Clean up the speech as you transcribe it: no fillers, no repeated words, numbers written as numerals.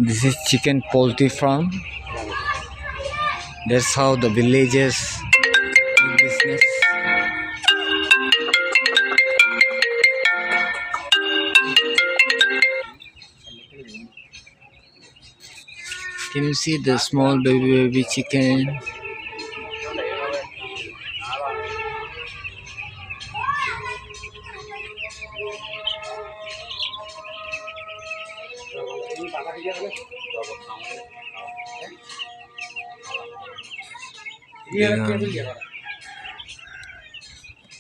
This is chicken poultry farm. That's how the villages do business. Can you see the small baby chicken? Yeah.